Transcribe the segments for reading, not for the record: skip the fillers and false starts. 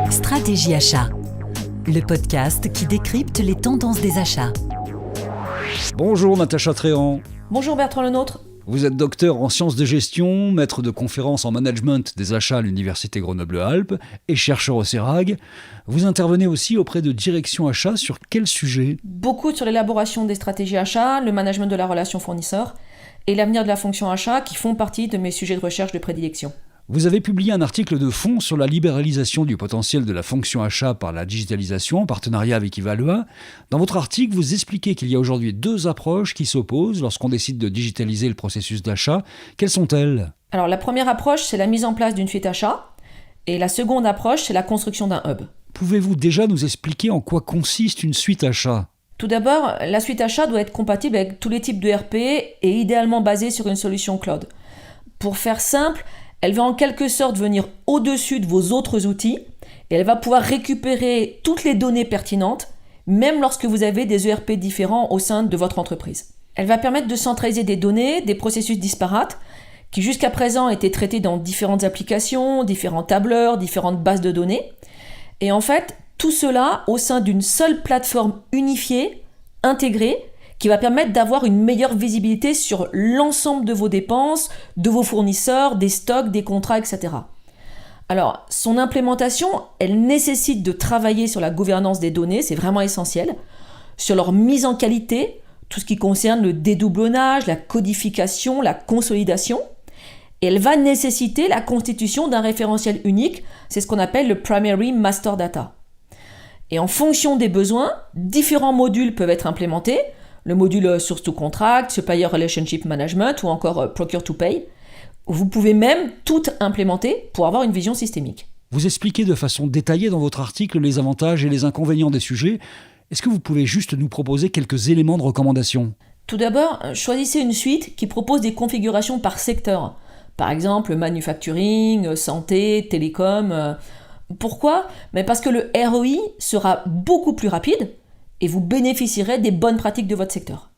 Stratégie achat, le podcast qui décrypte les tendances des achats. Bonjour Natacha Tréant. Bonjour Bertrand Lenôtre. Vous êtes docteur en sciences de gestion, maître de conférences en management des achats à l'Université Grenoble-Alpes et chercheur au CERAG. Vous intervenez aussi auprès de directions achats sur quel sujet ? Beaucoup sur l'élaboration des stratégies achats, le management de la relation fournisseur et l'avenir de la fonction achat qui font partie de mes sujets de recherche de prédilection. Vous avez publié un article de fond sur la libéralisation du potentiel de la fonction achat par la digitalisation en partenariat avec Evalua. Dans votre article, vous expliquez qu'il y a aujourd'hui deux approches qui s'opposent lorsqu'on décide de digitaliser le processus d'achat. Quelles sont-elles ? Alors la première approche, c'est la mise en place d'une suite achat et la seconde approche, c'est la construction d'un hub. Pouvez-vous déjà nous expliquer en quoi consiste une suite achat ? Tout d'abord, la suite achat doit être compatible avec tous les types de RP et idéalement basée sur une solution cloud. Pour faire simple, elle va en quelque sorte venir au-dessus de vos autres outils et elle va pouvoir récupérer toutes les données pertinentes, même lorsque vous avez des ERP différents au sein de votre entreprise. Elle va permettre de centraliser des données, des processus disparates qui jusqu'à présent étaient traités dans différentes applications, différents tableurs, différentes bases de données. Et en fait, tout cela au sein d'une seule plateforme unifiée, intégrée, qui va permettre d'avoir une meilleure visibilité sur l'ensemble de vos dépenses, de vos fournisseurs, des stocks, des contrats, etc. Alors, son implémentation, elle nécessite de travailler sur la gouvernance des données, c'est vraiment essentiel, sur leur mise en qualité, tout ce qui concerne le dédoublonnage, la codification, la consolidation, et elle va nécessiter la constitution d'un référentiel unique, c'est ce qu'on appelle le Primary Master Data. Et en fonction des besoins, différents modules peuvent être implémentés, le module Source to Contract, Supplier Relationship Management ou encore Procure to Pay. Vous pouvez même tout implémenter pour avoir une vision systémique. Vous expliquez de façon détaillée dans votre article les avantages et les inconvénients des sujets. Est-ce que vous pouvez juste nous proposer quelques éléments de recommandation ? Tout d'abord, choisissez une suite qui propose des configurations par secteur. Par exemple, manufacturing, santé, télécom. Pourquoi ? Parce que le ROI sera beaucoup plus rapide et vous bénéficierez des bonnes pratiques de votre secteur.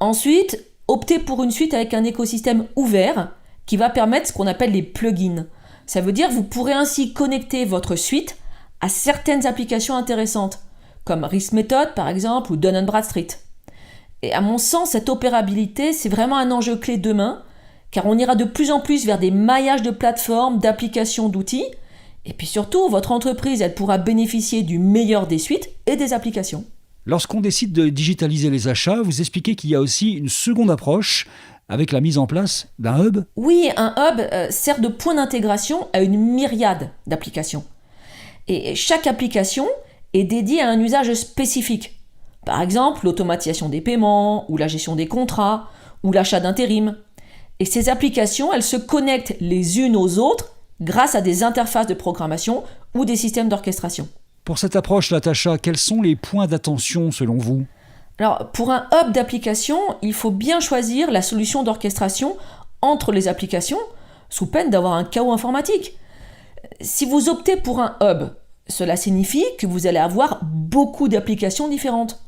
Ensuite, optez pour une suite avec un écosystème ouvert qui va permettre ce qu'on appelle les plugins. Ça veut dire que vous pourrez ainsi connecter votre suite à certaines applications intéressantes, comme RiskMethod par exemple ou Dun & Bradstreet. Et à mon sens, cette opérabilité, c'est vraiment un enjeu clé demain, car on ira de plus en plus vers des maillages de plateformes, d'applications, d'outils. Et puis surtout, votre entreprise, elle pourra bénéficier du meilleur des suites et des applications. Lorsqu'on décide de digitaliser les achats, vous expliquez qu'il y a aussi une seconde approche avec la mise en place d'un hub ? Oui, un hub sert de point d'intégration à une myriade d'applications. Et chaque application est dédiée à un usage spécifique. Par exemple, l'automatisation des paiements, ou la gestion des contrats, ou l'achat d'intérim. Et ces applications, elles se connectent les unes aux autres grâce à des interfaces de programmation ou des systèmes d'orchestration. Pour cette approche, Natacha, quels sont les points d'attention selon vous ? Alors, pour un hub d'application, il faut bien choisir la solution d'orchestration entre les applications, sous peine d'avoir un chaos informatique. Si vous optez pour un hub, cela signifie que vous allez avoir beaucoup d'applications différentes.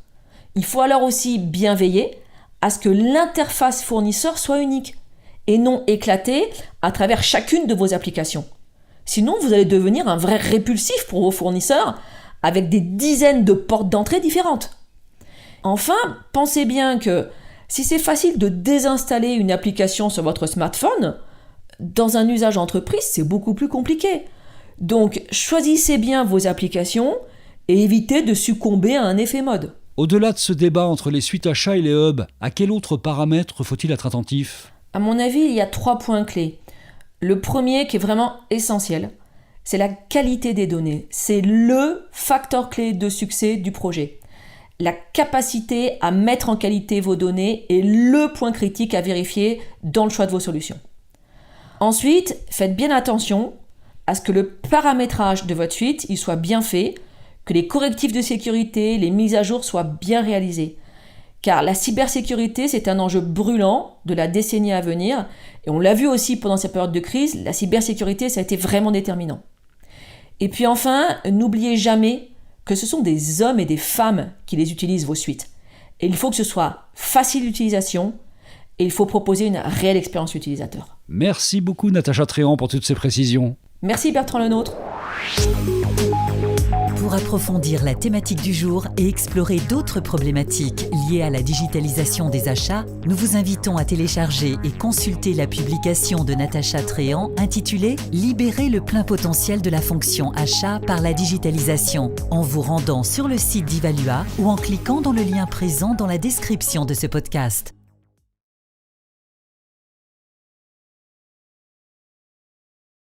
Il faut alors aussi bien veiller à ce que l'interface fournisseur soit unique et non éclatée à travers chacune de vos applications. Sinon, vous allez devenir un vrai répulsif pour vos fournisseurs avec des dizaines de portes d'entrée différentes. Enfin, pensez bien que si c'est facile de désinstaller une application sur votre smartphone, dans un usage entreprise, c'est beaucoup plus compliqué. Donc, choisissez bien vos applications et évitez de succomber à un effet mode. Au-delà de ce débat entre les suites achats et les hubs, à quel autre paramètre faut-il être attentif ? À mon avis, il y a 3 points clés. Le premier qui est vraiment essentiel, c'est la qualité des données. C'est le facteur clé de succès du projet. La capacité à mettre en qualité vos données est le point critique à vérifier dans le choix de vos solutions. Ensuite, faites bien attention à ce que le paramétrage de votre suite il soit bien fait, que les correctifs de sécurité, les mises à jour soient bien réalisés. Car la cybersécurité, c'est un enjeu brûlant de la décennie à venir. Et on l'a vu aussi pendant cette période de crise, la cybersécurité, ça a été vraiment déterminant. Et puis enfin, n'oubliez jamais que ce sont des hommes et des femmes qui les utilisent, vos suites. Et il faut que ce soit facile d'utilisation et il faut proposer une réelle expérience utilisateur. Merci beaucoup Natacha Tréant pour toutes ces précisions. Merci Bertrand Lenôtre. Pour approfondir la thématique du jour et explorer d'autres problématiques liées à la digitalisation des achats, nous vous invitons à télécharger et consulter la publication de Natacha Tréant intitulée « Libérer le plein potentiel de la fonction achat par la digitalisation » en vous rendant sur le site d'Evalua ou en cliquant dans le lien présent dans la description de ce podcast.